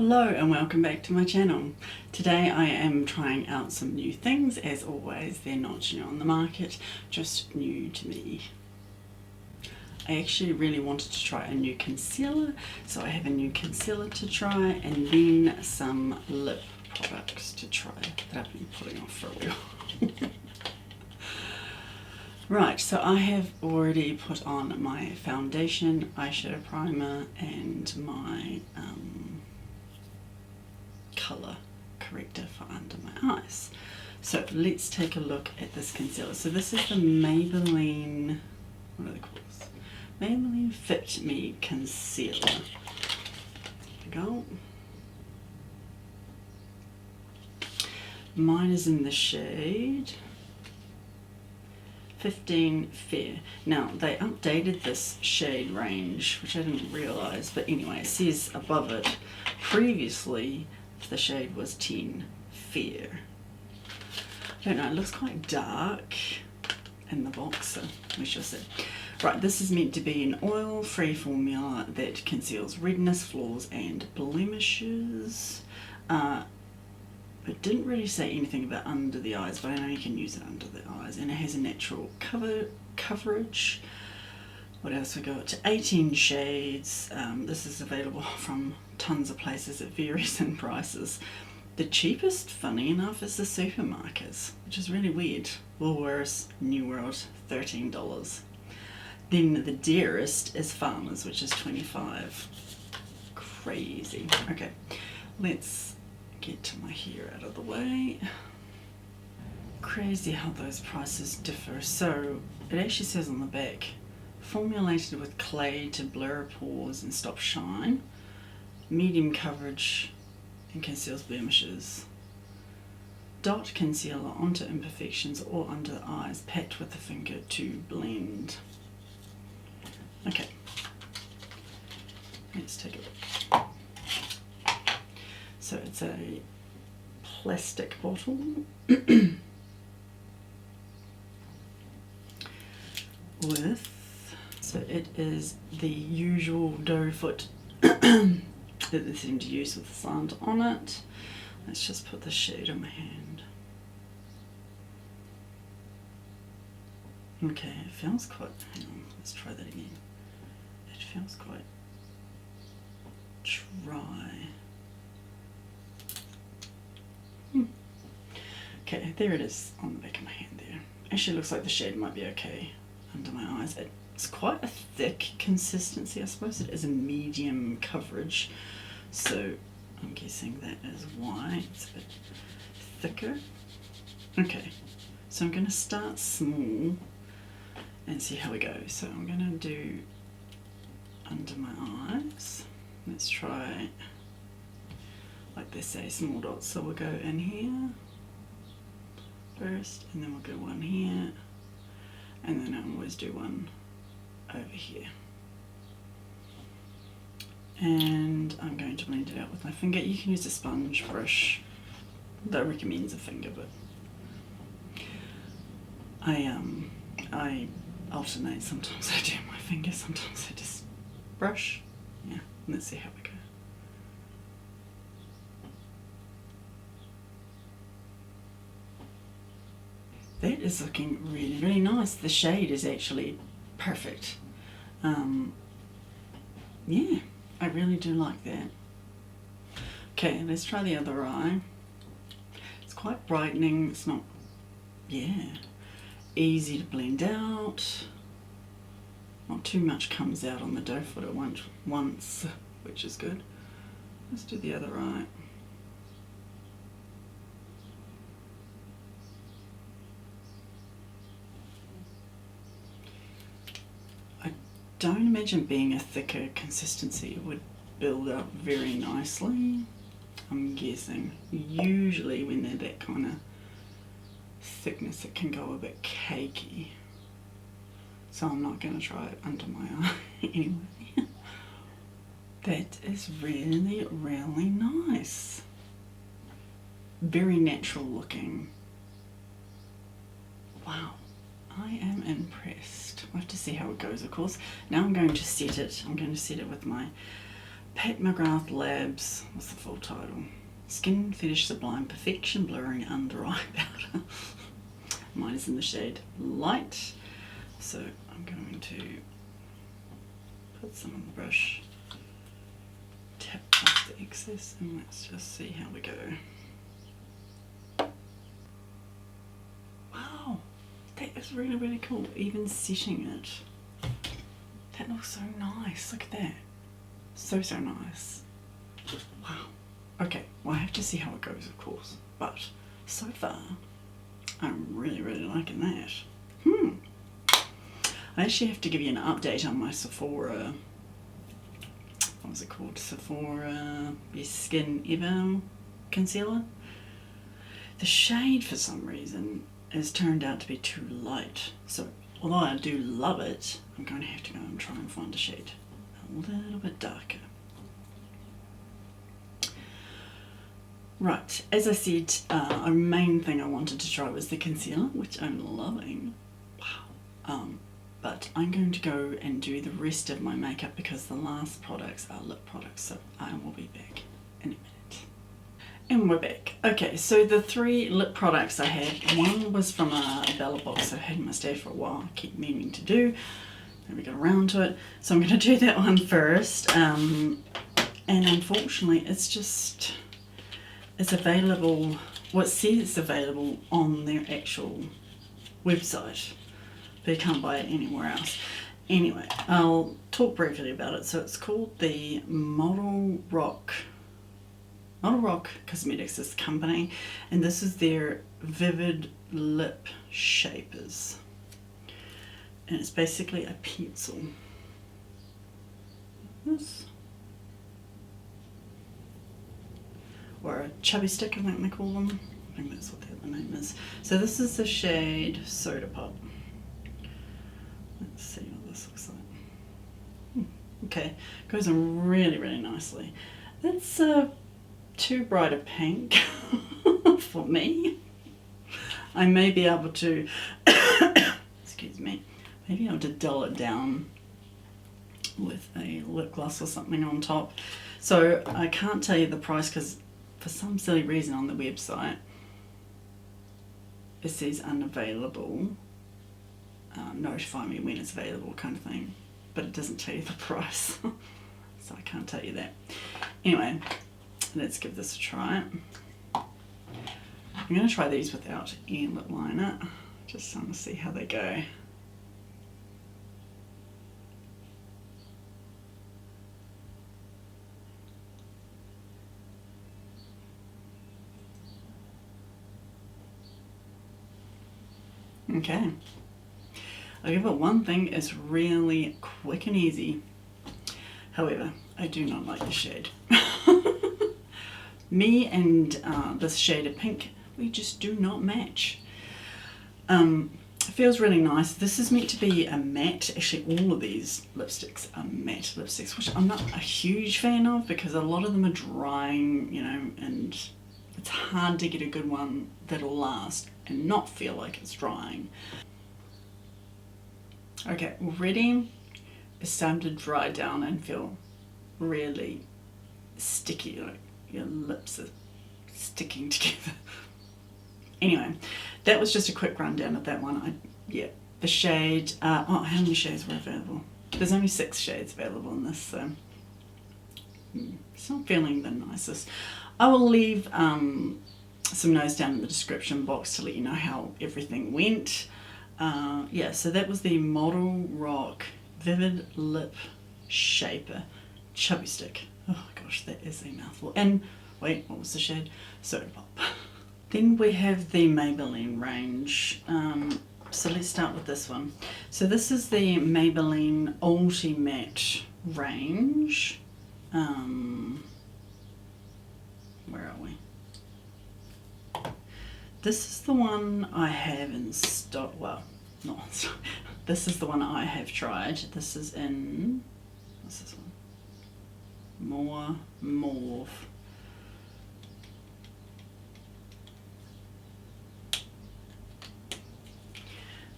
Hello and welcome back to my channel. Today I am trying out some new things. As always, they're not new on the market, just new to me. I actually really wanted to try a new concealer, so I have a new concealer to try and then some lip products to try that I've been putting off for a while. Right, so I have already put on my foundation, eyeshadow primer and my colour corrector for under my eyes. So let's take a look at this concealer. So this is the Maybelline, what are they called? Maybelline Fit Me Concealer. There we go. Mine is in the shade 15 Fair. Now they updated this shade range, which I didn't realise, but anyway, it says above it previously the shade was 10 Fair. I don't know, it looks quite dark in the box, so we shall see. Right, this is meant to be an oil-free formula that conceals redness, flaws and blemishes. It didn't really say anything about under the eyes, but I know you can use it under the eyes, and it has a natural coverage. What else we got? 18 shades. This is available from tons of places. It varies in prices. The cheapest, funny enough, is the supermarkets, which is really weird. Woolworths, New World, $13. Then the dearest is Farmers, which is $25. Crazy. Okay, let's get my hair out of the way. Crazy how those prices differ. So it actually says on the back, formulated with clay to blur pores and stop shine, medium coverage and conceals blemishes. Dot concealer onto imperfections or under the eyes, pat with the finger to blend. Okay, let's take a look. So it's a plastic bottle with, so it is the usual doe foot that they seem to use with the sand on it. Let's just put the shade on my hand. Okay, it feels quite, hang on, let's try that again. It feels quite dry. Okay, there it is on the back of my hand there. Actually looks like the shade might be okay under my eyes. It's quite a thick consistency, I suppose. It is a medium coverage, so I'm guessing that is why it's a bit thicker. Okay, so I'm going to start small and see how we go. So I'm going to do under my eyes. Let's try, like they say, small dots. So we'll go in here first, and then we'll go one here, and then I always do one over here. And I'm going to blend it out with my finger. You can use a sponge brush. That recommends a finger, but I alternate. Sometimes I do my finger, sometimes I just brush. Yeah, let's see how we go. That is looking really, really nice. The shade is actually perfect. Yeah, I really do like that. Okay, let's try the other eye. It's quite brightening. It's not, yeah, easy to blend out. Not too much comes out on the doe foot at once, which is good. Let's do the other eye. Don't imagine being a thicker consistency. It would build up very nicely, I'm guessing. Usually when they're that kind of thickness it can go a bit cakey, so I'm not going to try it under my eye anyway. That is really, really nice. Very natural looking. Wow, I am impressed. We'll have to see how it goes, of course. Now I'm going to set it. I'm going to set it with my McGrath Labs, what's the full title? Skin Fetish Sublime Perfection Blurring Under Eye Powder. Mine is in the shade Light. So I'm going to put some on the brush, tap off the excess, and let's just see how we go. Wow, that is really, really cool. Even setting it, that looks so nice. Look at that. So, so nice. Wow. Okay, well I have to see how it goes, of course. But so far, I'm really, really liking that. I actually have to give you an update on my Sephora, what was it called? Sephora Best Skin Ever concealer. The shade, for some reason, has turned out to be too light. So, although I do love it, I'm going to have to go and try and find a shade a little bit darker. Right, as I said, a main thing I wanted to try was the concealer, which I'm loving. Wow. But I'm going to go and do the rest of my makeup because the last products are lip products, so I will be back in a minute. And we're back. Okay, so the 3 lip products I had, one was from a Bella box I've had in my stash for a while, I keep meaning to do. Never got around to it, so I'm going to do that one first. And unfortunately, it's available, well, it says it's available on their actual website, but you can't buy it anywhere else. Anyway, I'll talk briefly about it. So it's called the Model Rock Cosmetics is the company, and this is their Vivid Lip Shapers. And it's basically a pencil. This. Or a chubby stick, I think they call them. I think that's what the other name is. So this is the shade Soda Pop. Let's see what this looks like. Okay, goes on really, really nicely. That's too bright a pink for me. I may be able to, excuse me, maybe able to dull it down with a lip gloss or something on top. So I can't tell you the price because for some silly reason on the website it says unavailable, notify me when it's available kind of thing, but it doesn't tell you the price. So I can't tell you that. Anyway, let's give this a try. I'm going to try these without any lip liner, just to see how they go. Okay, I'll give it one thing, it's really quick and easy. However, I do not like the shade. Me and this shade of pink, we just do not match. It feels really nice. This is meant to be a matte. Actually, all of these lipsticks are matte lipsticks, which I'm not a huge fan of because a lot of them are drying, you know, and it's hard to get a good one that'll last and not feel like it's drying. Okay, already it's starting to dry down and feel really sticky, like your lips are sticking together. Anyway, that was just a quick rundown of that one. Yeah, the shade, oh, how many shades were available? There's only 6 shades available in this, so it's not feeling the nicest. I will leave some notes down in the description box to let you know how everything went. Yeah, so that was the Model Rock Vivid Lip Shaper Chubby Stick. Oh my gosh, that is a mouthful. And wait, what was the shade? Soda Pop. Then we have the Maybelline range. So let's start with this one. So this is the Maybelline Ulti Matte range. Where are we? This is the one I have in stock. Well, not in stock. This is the one I have tried. This is in, what's this one? More Mauve.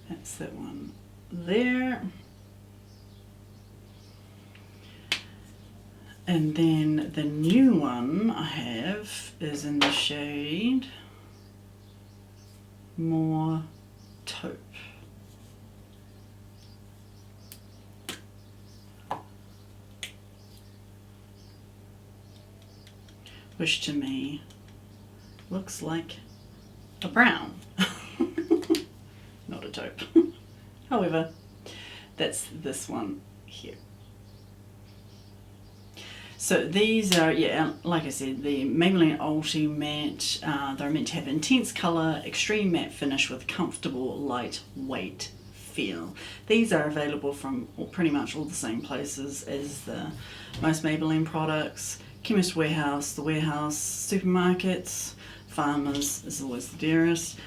That's that one there. And then the new one I have is in the shade More Taupe. Which to me looks like a brown, not a taupe. However, that's this one here. So these are, yeah, like I said, the Maybelline Ulti Matte. They're meant to have intense colour, extreme matte finish with comfortable lightweight feel. These are available from pretty much all the same places as the most Maybelline products. Chemist Warehouse, the warehouse, supermarkets, Farmers is always the dearest.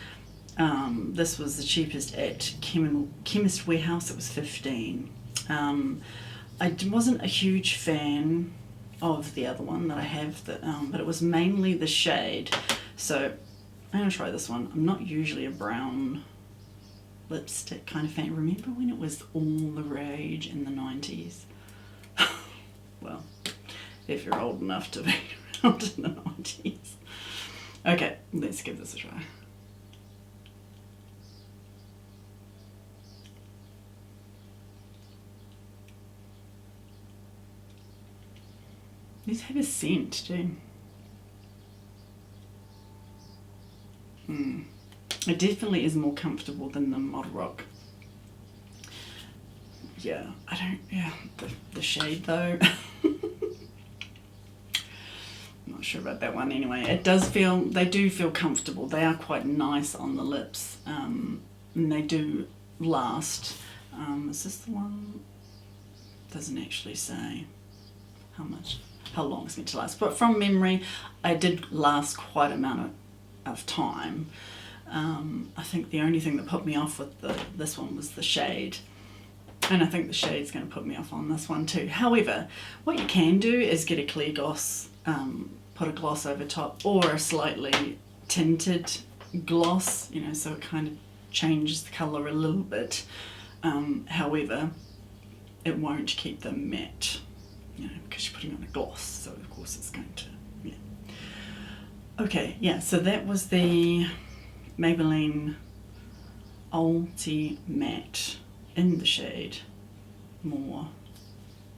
This was the cheapest at Chemist Warehouse, it was $15. I wasn't a huge fan of the other one that I have, but it was mainly the shade. So I'm going to try this one. I'm not usually a brown lipstick kind of fan. Remember when it was all the rage in the 90s? Well, if you're old enough to be around in the 90s. Okay, let's give this a try. These have a scent too. It definitely is more comfortable than the Model Rock. Yeah, the shade though. Not sure about that one anyway. They do feel comfortable. They are quite nice on the lips, and they do last. Is this the one? Doesn't actually say how long it's meant to last, but from memory, I did last quite a amount of time. I think the only thing that put me off with this one was the shade. And I think the shade's going to put me off on this one too. However, what you can do is get a clear gloss, put a gloss over top, or a slightly tinted gloss, so it kind of changes the colour a little bit. However, it won't keep them matte, because you're putting on a gloss, so of course it's going to, Okay, so that was the Maybelline Ulti Matte in the shade More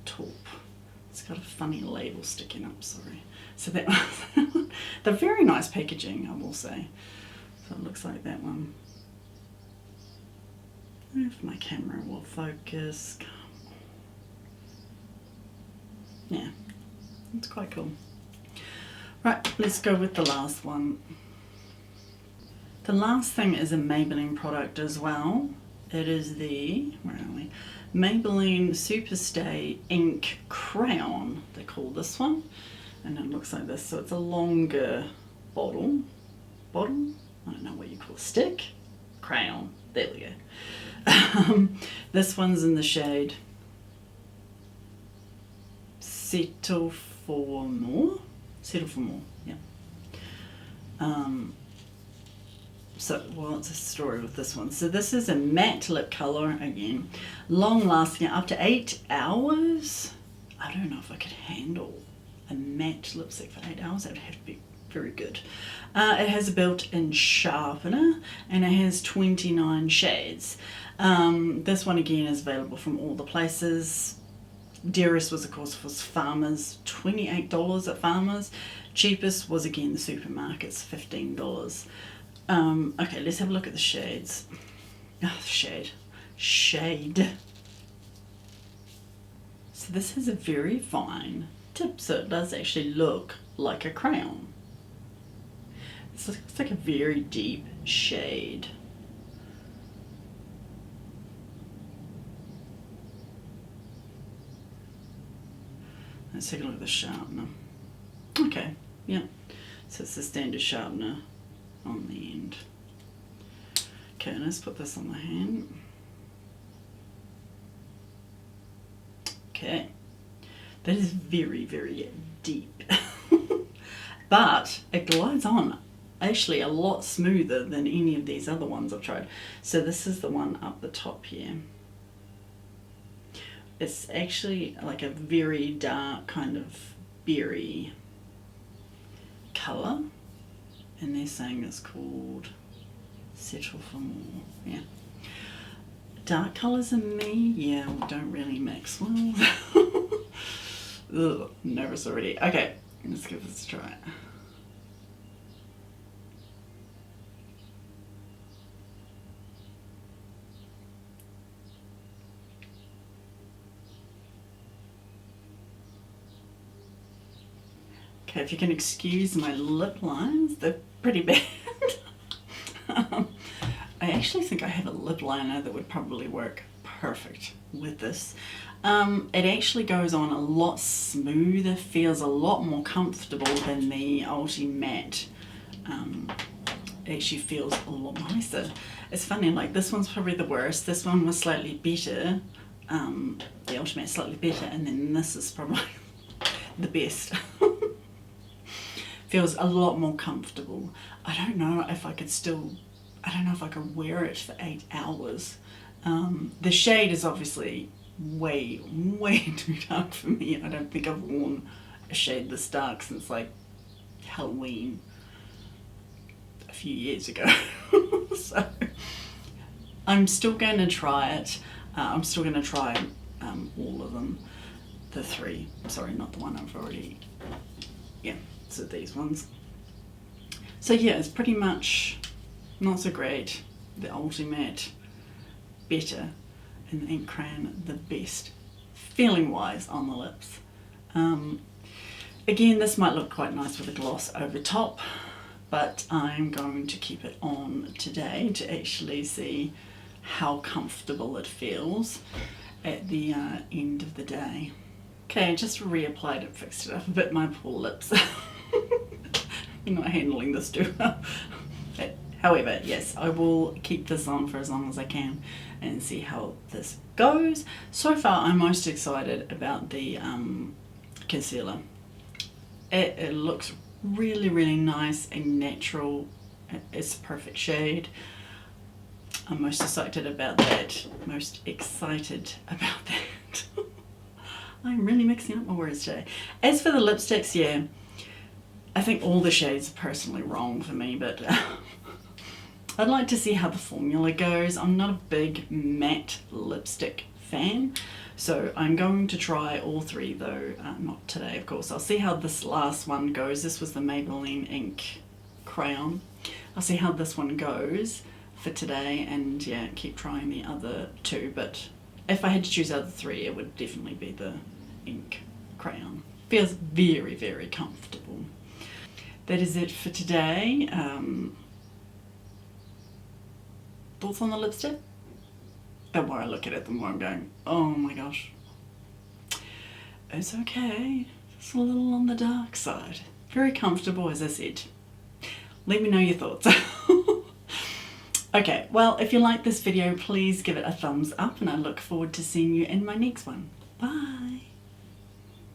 Taupe. It's got a funny label sticking up, sorry. So that was they're very nice packaging, I will say. So it looks like that one. If my camera will focus. Yeah, it's quite cool. Right, let's go with the last one. The last thing is a Maybelline product as well. It is the, where are we? Maybelline Superstay Ink Crayon, they call this one. And it looks like this, so it's a longer bottle. I don't know what you call a stick. Crayon, there we go. This one's in the shade Settle for More, yeah. So, it's a story with this one. So this is a matte lip color, again, long lasting, up to 8 hours. I don't know if I could handle a matte lipstick for 8 hours. That would have to be very good. It has a built-in sharpener, and it has 29 shades. This one again is available from all the places. Dearest was, of course, Farmers, $28 at Farmers. Cheapest was again the supermarkets, $15. Okay, let's have a look at the shades. Shade. So this has a very fine tip, so it does actually look like a crayon. It's like a very deep shade. Let's take a look at the sharpener. Okay, yeah. So it's the standard sharpener on the end. Okay, let's put this on the hand. Okay, that is very, very deep. But it glides on actually a lot smoother than any of these other ones I've tried. So this is the one up the top here. It's actually like a very dark kind of berry colour, and they're saying it's called Settle for More. Yeah. Dark colours and me, yeah, don't really mix well. Ugh, nervous already. Okay, let's give this a try. Okay, if you can excuse my lip lines, they're pretty bad. I actually think I have a lip liner that would probably work perfect with this. It actually goes on a lot smoother, feels a lot more comfortable than the Ulti Matte. It actually feels a lot nicer. It's funny, like this one's probably the worst. This one was slightly better. The Ulti Matte's slightly better, and then this is probably the best. Feels a lot more comfortable. I don't know if I could wear it for 8 hours. The shade is obviously way too dark for me. I don't think I've worn a shade this dark since like Halloween a few years ago. So I'm still going to try it. I'm still going to try all of them. The 3, sorry, not the one I've already, yeah, so these ones. So yeah, it's pretty much not so great. The Ulti Matte better, and the ink crayon the best, feeling wise on the lips. Again, this might look quite nice with a gloss over top, but I'm going to keep it on today to actually see how comfortable it feels at the end of the day. Okay, I just reapplied it, fixed it up a bit. My poor lips. I'm not handling this too well. However, yes, I will keep this on for as long as I can and see how this goes. So far, I'm most excited about the concealer. It looks really nice and natural. It's a perfect shade. I'm most excited about that. I'm really mixing up my words today. As for the lipsticks, yeah, I think all the shades are personally wrong for me, but I'd like to see how the formula goes. I'm not a big matte lipstick fan, so I'm going to try all 3 though, not today of course. I'll see how this last one goes. This was the Maybelline ink crayon. I'll see how this one goes for today, and yeah, keep trying the other 2, but if I had to choose out of the 3, it would definitely be the ink crayon. Feels very comfortable. That is it for today. Thoughts on the lipstick? The more I look at it, the more I'm going, oh my gosh. It's okay. It's a little on the dark side. Very comfortable, as I said. Let me know your thoughts. Okay, well, if you like this video, please give it a thumbs up, and I look forward to seeing you in my next one. Bye!